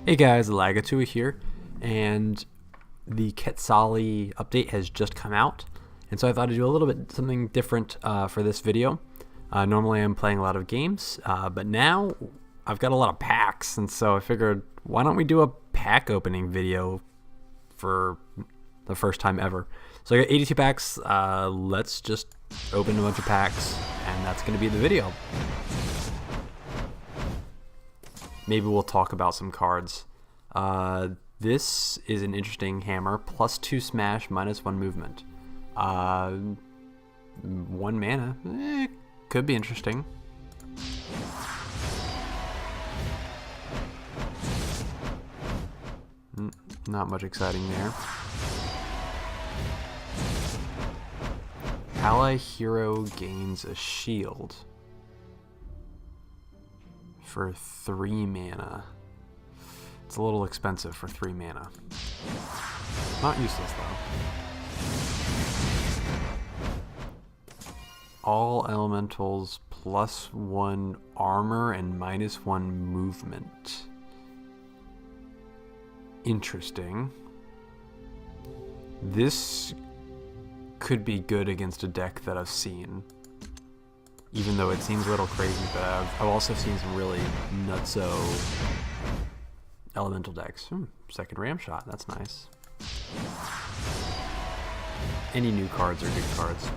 Hey guys, Elagatua here, and the Ketsali update has just come out, and so I thought I'd do a little bit something different for this video. Normally I'm playing a lot of games, but now I've got a lot of packs, and so I figured why don't we do a pack opening video for the first time ever. So I got 82 packs, let's just open a bunch of packs, and that's going to be the video. Maybe we'll talk about some cards. This is an interesting hammer. +2 smash, -1 movement. 1 mana. Could be interesting. Not much exciting there. Ally hero gains a shield for 3 mana. It's a little expensive for 3 mana. Not useless though. All elementals +1 armor and -1 movement. Interesting. This could be good against a deck that I've seen. Even though it seems a little crazy, but I've also seen some really nutso elemental decks. Second ram shot, that's nice. Any new cards are good cards.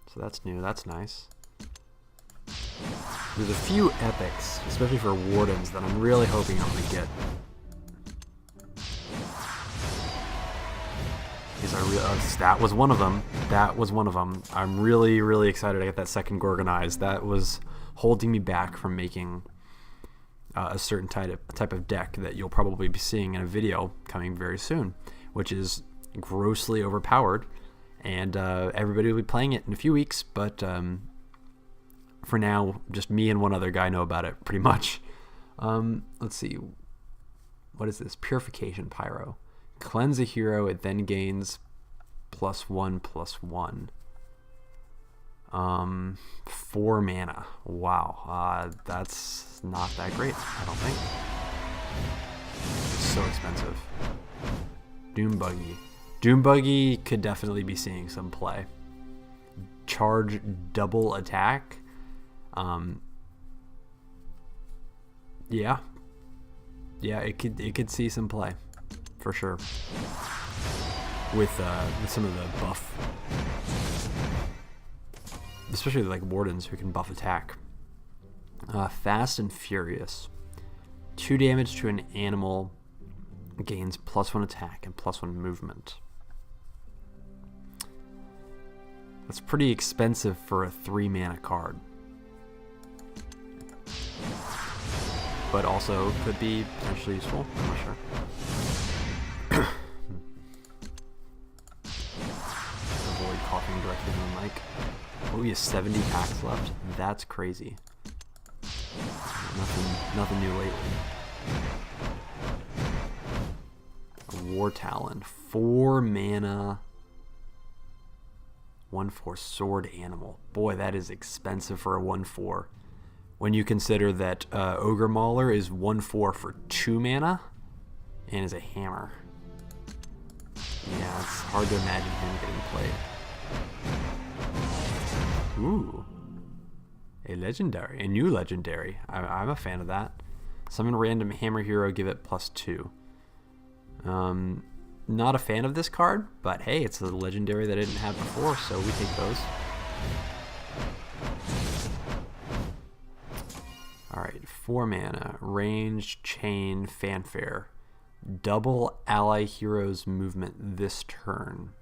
So that's new, that's nice. There's a few epics, especially for wardens, that I'm really hoping I'm going to get. That was one of them. That was one of them. I'm really, really excited to get that second Gorgonized. That was holding me back from making a certain type of deck that you'll probably be seeing in a video coming very soon, which is grossly overpowered, and everybody will be playing it in a few weeks, but for now, just me and one other guy know about it, pretty much. Let's see. What is this? Purification Pyro. Cleanse a hero, it then gains +1/+1. 4 mana. Wow. That's not that great, I don't think. It's so expensive. Doom Buggy. Doom Buggy could definitely be seeing some play. Charge double attack. Yeah, it could see some play for sure with some of the buff, especially like wardens who can buff attack. Fast and Furious. 2 damage to an animal, gains +1 attack and +1 movement. That's pretty expensive for a 3 mana card, but also could be potentially useful. I'm not sure. Avoid coughing directly in the mic. Oh, we have 70 packs left. That's crazy. Nothing new lately. War Talon, 4 mana, 1/4 sword animal. Boy, that is expensive for a 1/4. When you consider that Ogre Mauler is 1/4 for 2 mana and is a hammer. Yeah, it's hard to imagine him getting played. Ooh. A new legendary. I'm a fan of that. Summon random hammer hero, give it +2. Not a fan of this card, but hey, it's a legendary that I didn't have before, so we take those. Alright, 4 mana, range, chain, fanfare. Double ally heroes movement this turn.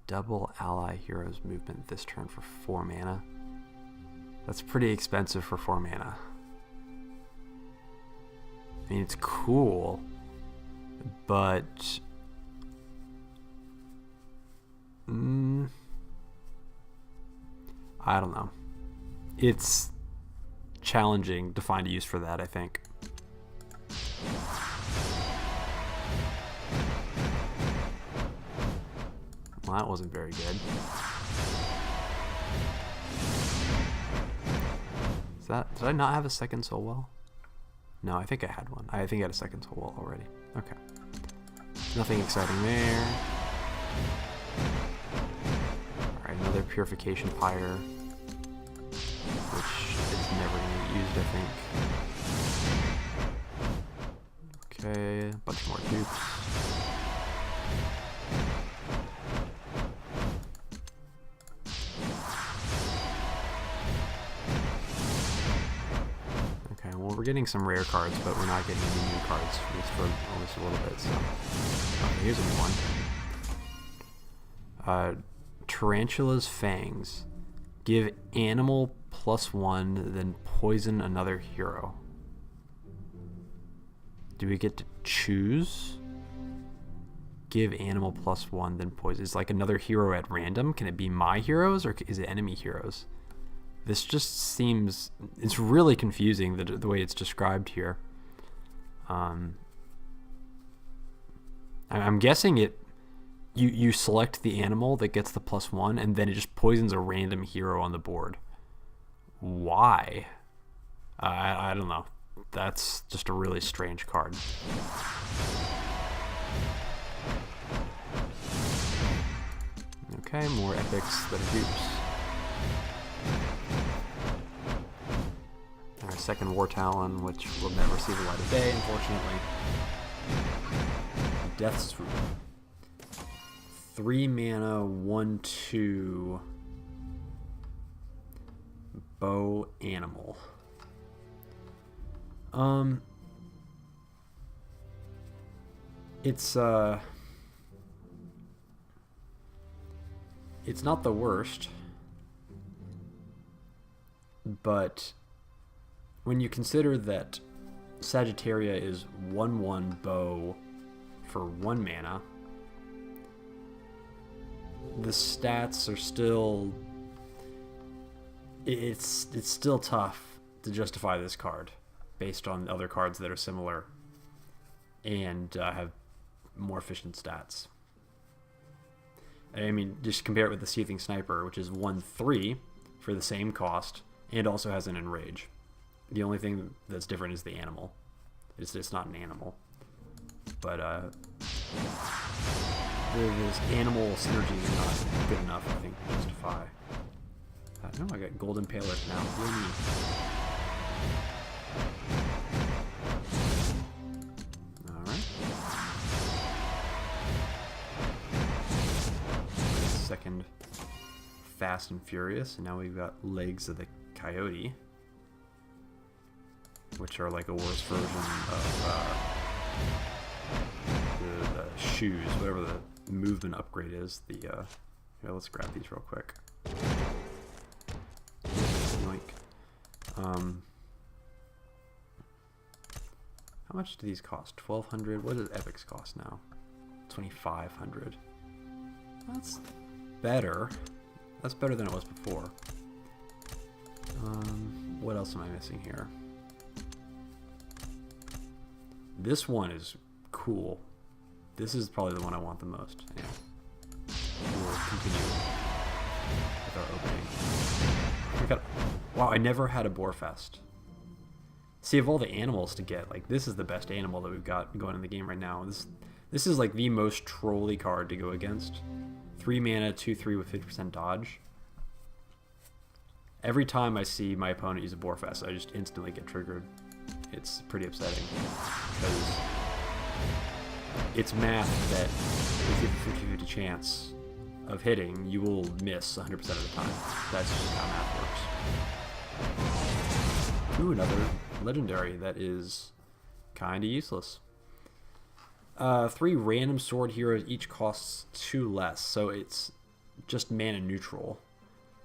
Double ally heroes movement this turn for 4 mana. That's pretty expensive for 4 mana. I mean, it's cool, but I don't know. It's challenging to find a use for that, I think. Well, that wasn't very good. Did I not have a second soul well? No, I think I had one. I think I had a second soul well already. Okay. Nothing exciting there. Alright, another purification pyre, which is never going to get used, I think. Okay, a bunch more dupes. Okay, well, we're getting some rare cards, but we're not getting any new cards, at least for almost a little bit, so... Okay, here's a new one. Tarantula's Fangs. Give animal +1, then poison another hero. Do we get to choose? Give animal +1, then poison. Is like another hero at random? Can it be my heroes or is it enemy heroes? This just seems... It's really confusing, the way it's described here. I'm guessing you select the animal that gets the +1, and then it just poisons a random hero on the board. Why? I don't know. That's just a really strange card. Okay, more epics that are dupes. Our second War Talon, which will never see the light of day, unfortunately. Death Swoop. 3 mana, 1/2. Bow Animal. It's not the worst, but when you consider that Sagittaria is 1/1 bow for 1 mana, the stats are still... It's still tough to justify this card based on other cards that are similar and have more efficient stats. I mean, just compare it with the Seething Sniper, which is 1/3 for the same cost and also has an Enrage. The only thing that's different is the animal. It's not an animal. But this animal synergy is not good enough, I think, to justify. No, I got Golden Palers now. Yay. Alright. Second Fast and Furious, and now we've got Legs of the Coyote, which are like a worse version of the shoes, whatever the movement upgrade is. Here, let's grab these real quick. Yoink. How much do these cost? 1,200. What does epics cost now? 2,500. That's better. That's better than it was before. What else am I missing here? This one is cool. This is probably the one I want the most. Yeah. We'll continue with our opening. Wow, I never had a Boarfest. See, of all the animals to get, like, this is the best animal that we've got going in the game right now. This is like the most trolly card to go against. 3 mana, 2/3 with 50% dodge. Every time I see my opponent use a Boarfest, I just instantly get triggered. It's pretty upsetting because it's math that if you have a 50-50 chance of hitting, you will miss 100% of the time. That's just how math works. Ooh, another legendary that is kind of useless. 3 random sword heroes, each costs 2 less, so it's just mana neutral.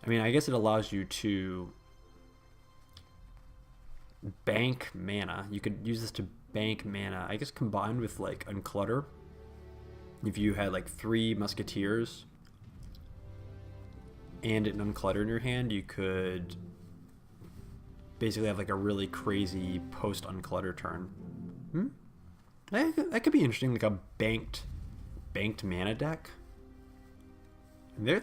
I mean, I guess it allows you to bank mana. You could use this to bank mana, I guess, combined with like Unclutter. If you had like 3 musketeers and an Unclutter in your hand, you could basically have like a really crazy post Unclutter turn. That could be interesting, like a banked mana deck. There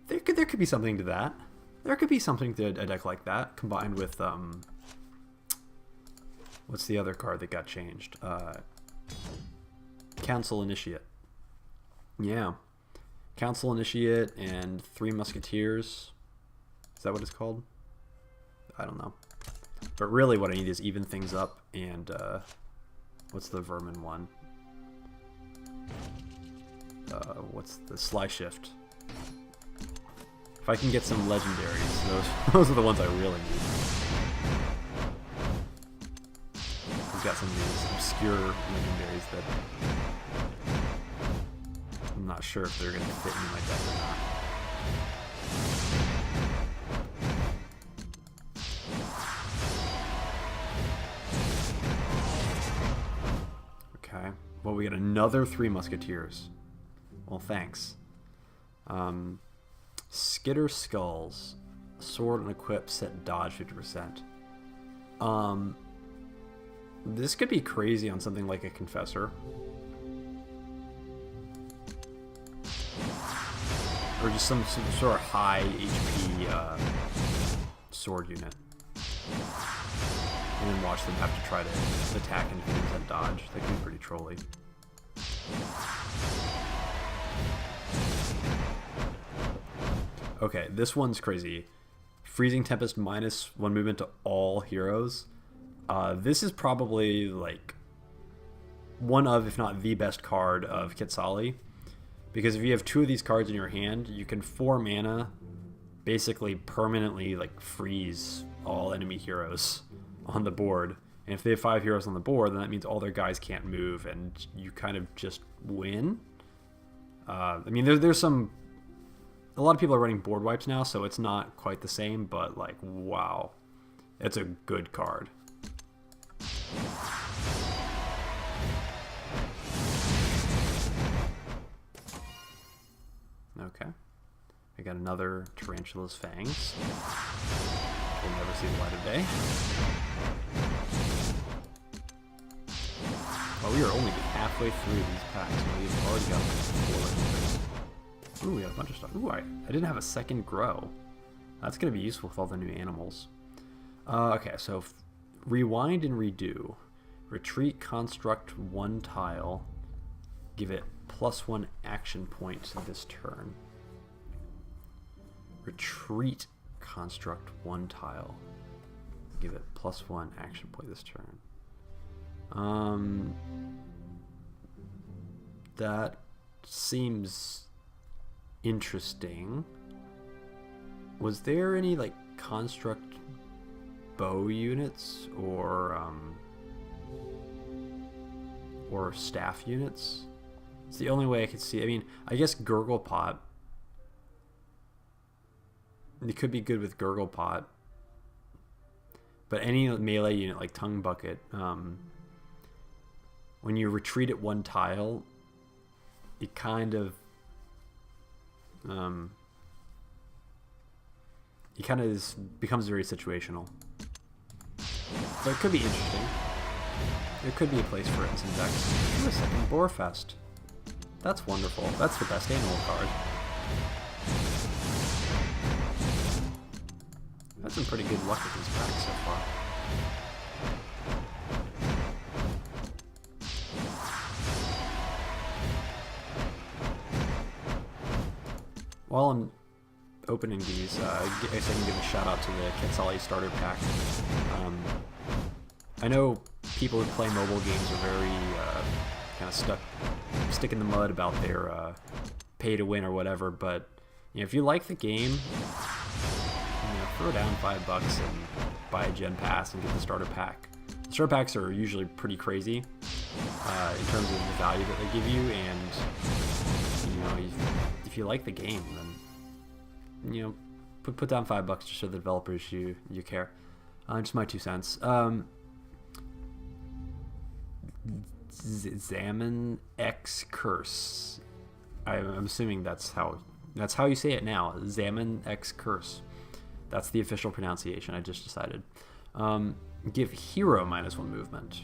could be something to that. There could be something to a deck like that combined with what's the other card that got changed? Council Initiate. Yeah, Council Initiate and 3 Musketeers. Is that what it's called? I don't know. But really, what I need is even things up and what's the Vermin one? What's the Sly Shift? If I can get some legendaries, those are the ones I really need. I've got some of these obscure legendaries that I'm not sure if they're going to fit in my deck or not. Okay. Well, we got another 3 Musketeers. Well, thanks. Skitter Skulls. Sword and equip, set dodge 50%. This could be crazy on something like a Confessor. Or just some sort of high HP sword unit. And then watch them have to try to attack and 50% dodge. That could be pretty trolly. Okay, this one's crazy. Freezing Tempest -1 movement to all heroes. This is probably like one of, if not the best card of Ketsali. Because if you have 2 of these cards in your hand, you can 4 mana basically permanently like freeze all enemy heroes on the board. And if they have 5 heroes on the board, then that means all their guys can't move and you kind of just win. I mean, there's some... A lot of people are running board wipes now, so it's not quite the same, but like, wow. It's a good card. Okay. I got another Tarantula's Fangs. We'll never see the light of day. Well, we are only halfway through these packs, and we've already got 4 legendaries. Ooh, we got a bunch of stuff. Ooh, I didn't have a second grow. That's going to be useful with all the new animals. Okay, so rewind and redo. Retreat, construct 1 tile. Give it +1 action point this turn. Retreat, construct 1 tile. Give it +1 action point this turn. That seems interesting. Was there any like construct bow units or staff units? It's the only way I could see. I mean, I guess Gurgle Pot. It could be good with Gurgle Pot. But any melee unit like Tongue Bucket, when you retreat at 1 tile, it kind of becomes very situational. But it could be interesting. There could be a place for it in some decks. Ooh, a second Borefest. That's wonderful. That's the best animal card. Had some pretty good luck with these packs so far. While I'm opening these, I guess I can give a shout out to the Ketsali starter pack. I know people who play mobile games are very kind of stick in the mud about their pay to win or whatever, but you know, if you like the game, throw down $5 and buy a gen pass and get the starter pack. The starter packs are usually pretty crazy in terms of the value that they give you, and if you like the game, then put down $5 to show the developers you care. Just my 2 cents. Zaman X Curse. I'm assuming that's how you say it now. Zaman X Curse. That's the official pronunciation. I just decided. Give hero -1 movement.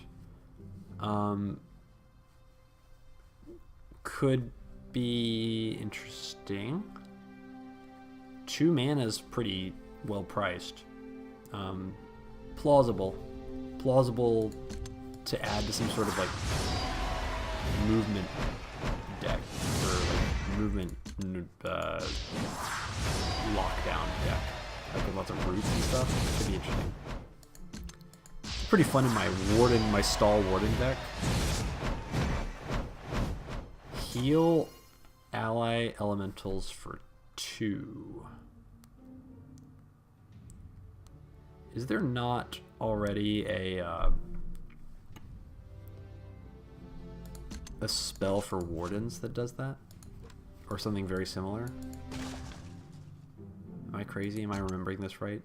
Could be interesting. 2 mana is pretty well priced, plausible to add to some sort of like movement deck or like movement lockdown deck, like with lots of roots and stuff. Could be interesting. It's pretty fun in my stall warden deck. Heal ally elementals for 2. Is there not already a spell for wardens that does that? Or something very similar? Am I crazy? Am I remembering this right?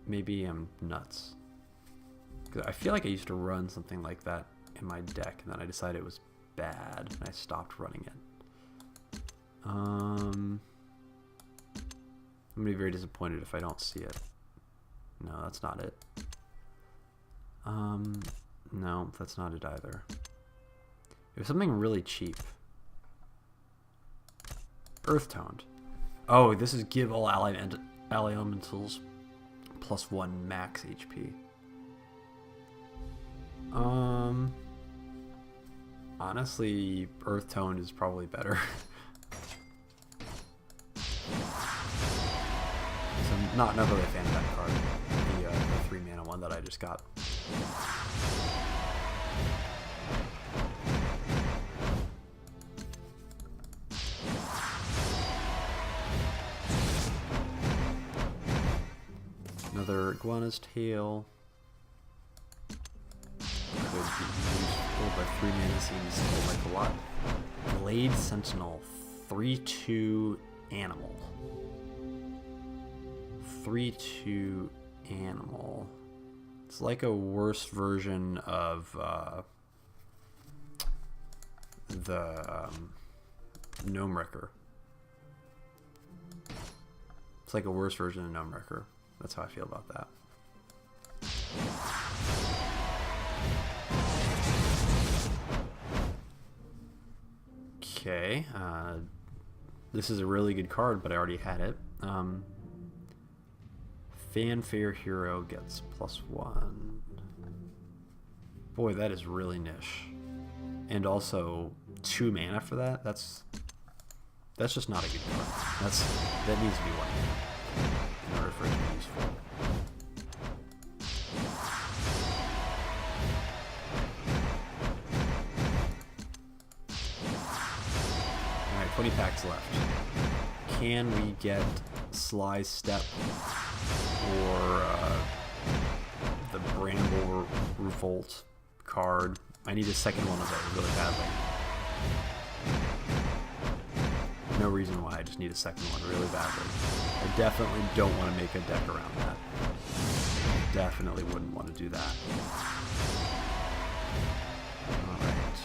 Maybe I'm nuts. 'Cause I feel like I used to run something like that in my deck, and then I decided it was bad, and I stopped running it. I'm gonna be very disappointed if I don't see it. No, that's not it. No, that's not it either. It was something really cheap. Earth toned. Oh, this is give all ally elementals +1 max HP. Honestly, Earth toned is probably better. So I'm not really a fan of that card. The 3 mana one that I just got. Another Iguana's Tail. Could be useful, but 3 mana seems like a lot. Blade Sentinel, 3/2 animal. 3/2 animal. It's like a worse version of the Gnome Wrecker. It's like a worse version of Gnome Wrecker. That's how I feel about that. Okay, this is a really good card, but I already had it. Fanfare Hero gets +1. Boy, that is really niche. And also 2 mana for that. That's just not a good card. That needs to be 1 mana in order for it to be useful. Alright, 20 packs left. Can we get Sly Step or the Bramble Revolt card? I need a second one of those really badly. No reason why, I just need a second one really badly. I definitely don't want to make a deck around that. Definitely wouldn't want to do that. Alright.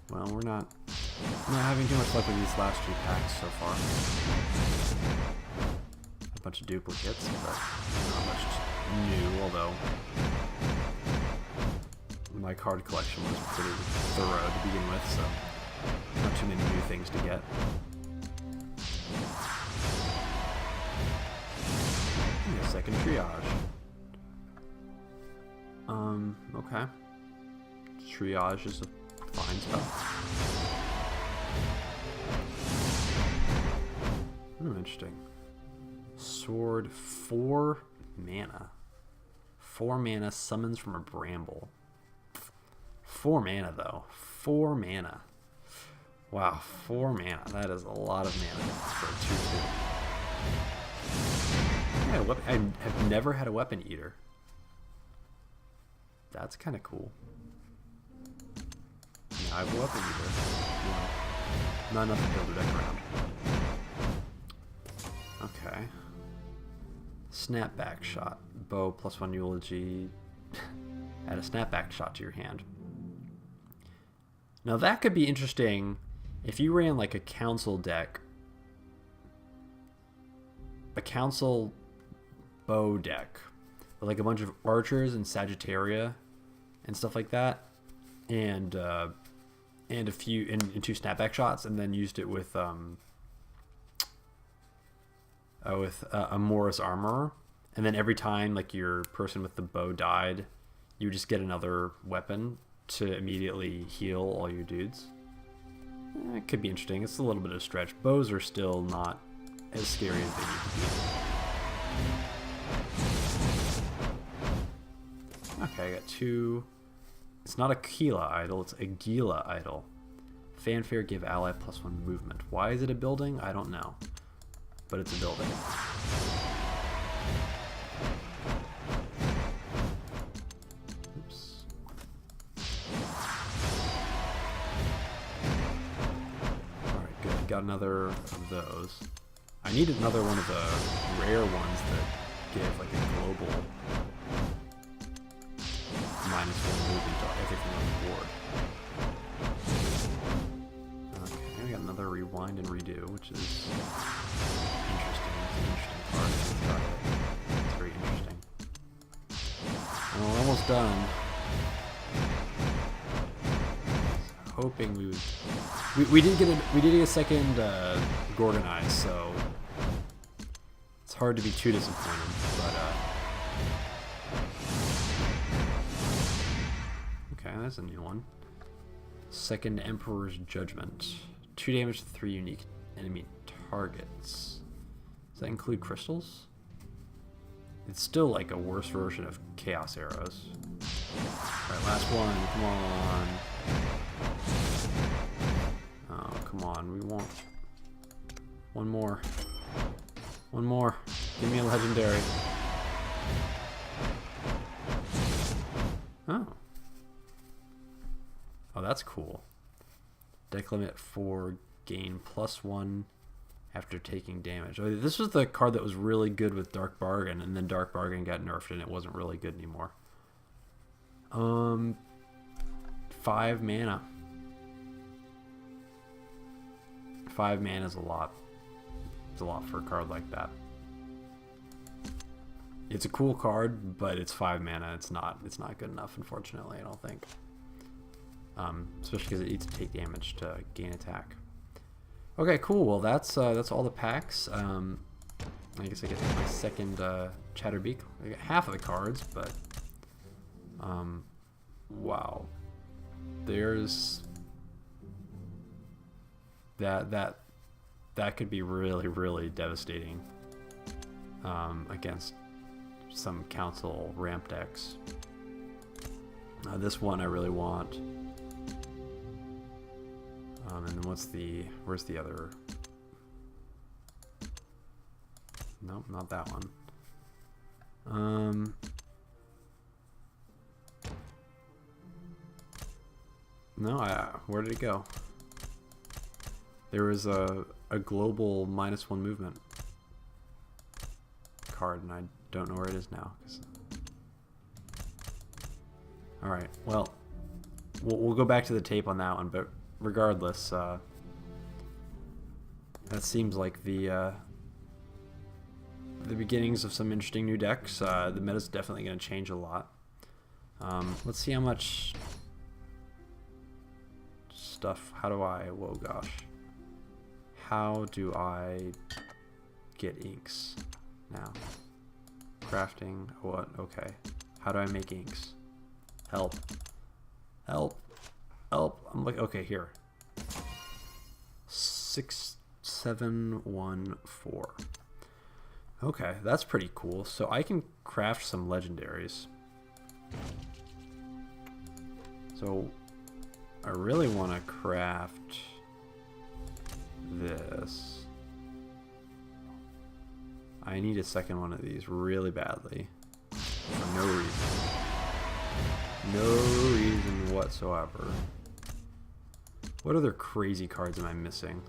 Well, we're not having too much luck with these last 2 packs so far. A bunch of duplicates, but not much new, although my card collection was pretty thorough to begin with, so not too many new things to get. Yeah, second triage. Okay. Triage is a fine spell. Interesting. Sword, 4 mana. 4 mana summons from a bramble. 4 mana though. 4 mana. Wow, 4 mana. That is a lot of mana for a 2/2. Yeah, I have never had a weapon eater. That's kind of cool. Now I have a weapon eater. Not enough to build a deck around. Okay. Snapback shot. Bow +1 eulogy. Add a snapback shot to your hand. Now that could be interesting if you ran like a council deck. A council bow deck. With like a bunch of archers and Sagittaria and stuff like that. And a few and 2 snapback shots, and then used it with with a Morris Armorer, and then every time like your person with the bow died, you just get another weapon to immediately heal all your dudes. It could be interesting. It's a little bit of a stretch. Bows are still not as scary as they need to be. Okay, I got 2. It's not a Keela idol, it's a Gila idol. Fanfare, give ally +1 movement. Why is it a building? I don't know. But it's a building. Oops. Alright, good. Got another of those. I need another one of the rare ones that give like a global -1 movement to everything on the board. Okay, we got another rewind and redo, which is interesting. It's an interesting card. It's very interesting. And we're almost done. Hoping we would. We did get a second Gorgonized, so it's hard to be too disappointed. But okay, that's a new one. Second Emperor's Judgment. 2 damage to 3 unique enemy targets. Does that include crystals? It's still like a worse version of Chaos Arrows. Alright, last one. Come on. Oh, come on. We want one more. One more. Give me a legendary. Oh. Oh, that's cool. Deck limit 4, gain +1 after taking damage. Oh, this was the card that was really good with Dark Bargain, and then Dark Bargain got nerfed and it wasn't really good anymore. 5 mana. 5 mana is a lot. It's a lot for a card like that. It's a cool card, but it's 5 mana. It's not good enough, unfortunately, I don't think. Especially because it needs to take damage to gain attack. Okay, cool. Well, that's all the packs. I guess I get my second Chatterbeak. I got half of the cards, but wow, there's that could be really devastating against some council ramp decks. This one I really want. And then where's the other? Nope, not that one. No, where did it go? There was a global -1 movement card, and I don't know where it is now. All right, well, we'll go back to the tape on that one, but regardless, that seems like the beginnings of some interesting new decks. The meta's definitely going to change a lot. Let's see how much stuff. How do I? Whoa, gosh. How do I get inks now? Crafting. What? Okay. How do I make inks? Help. Help. Help. I'm like, okay, here. 6714. Okay, that's pretty cool. So I can craft some legendaries. So I really want to craft this. I need a second one of these really badly. For no reason. No reason whatsoever. What other crazy cards am I missing?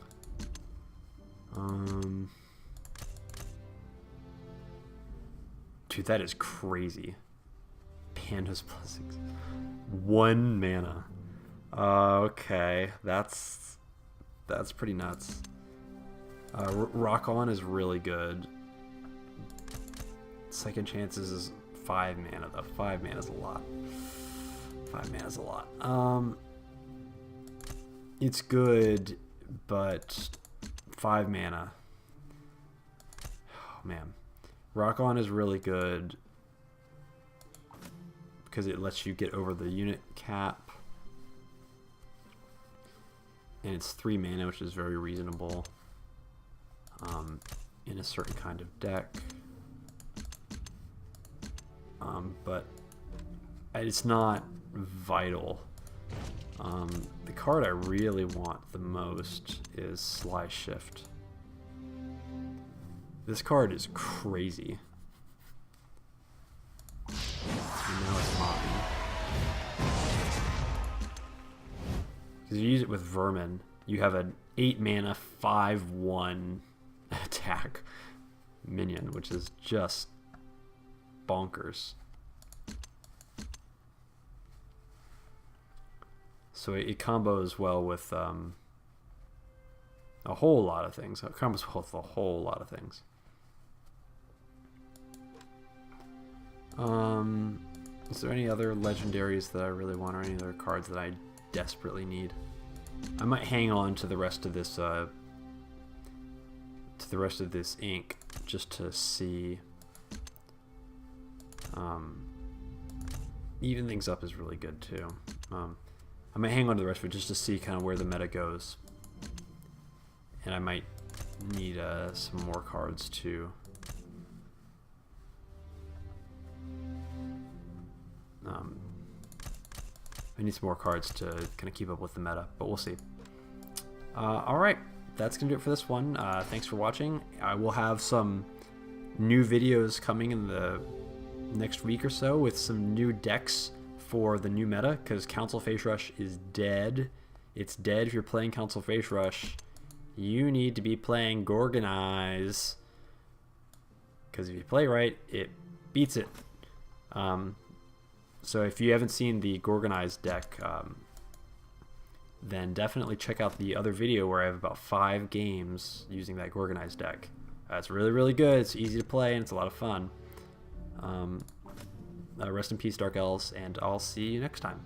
Dude, that is crazy. Pandas +6. 1 mana. Okay, that's pretty nuts. Rock On is really good. Second Chances is 5 mana though. 5 mana is a lot. 5 mana is a lot. It's good, but 5 mana. man. Rock On is really good because it lets you get over the unit cap. And it's 3 mana, which is very reasonable in a certain kind of deck. But it's not vital. The card I really want the most is Sly Shift. This card is crazy. And now it's mopping. Because you use it with Vermin, you have an 8 mana 5/1 attack minion, which is just bonkers. So it combos well with a whole lot of things. It combos well with a whole lot of things. Is there any other legendaries that I really want, or any other cards that I desperately need? I might hang on to the rest of this ink just to see. Even things up is really good too. I might hang on to the rest of it just to see kind of where the meta goes, and I might need some more cards too. I need some more cards to kind of keep up with the meta, but we'll see. Alright, that's going to do it for this one. Thanks for watching. I will have some new videos coming in the next week or so with some new decks for the new meta, because Council Face Rush is dead. It's dead. If you're playing Council Face Rush, you need to be playing Gorgonize, because if you play right, it beats it. So if you haven't seen the Gorgonize deck, then definitely check out the other video where I have about 5 games using that Gorgonize deck. It's really, really good. It's easy to play, and it's a lot of fun. Rest in peace, Dark Elves, and I'll see you next time.